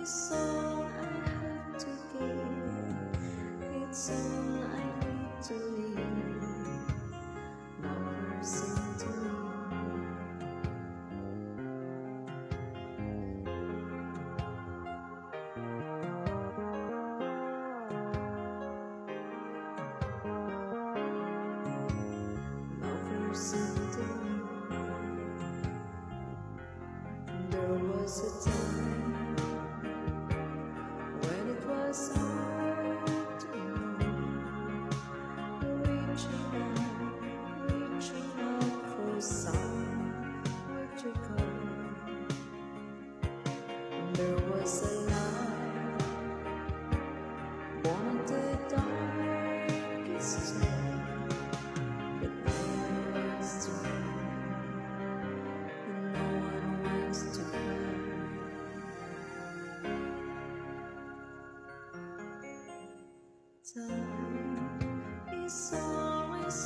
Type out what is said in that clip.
It's all I have to give. It's all I need to live. Lovers sing to me. Lovers sing to me. There was a time when it was hard to know, reaching out for somewhere to go. There was a light born in the darkest day, but no one wants to know, and no one wants to cry. Time is always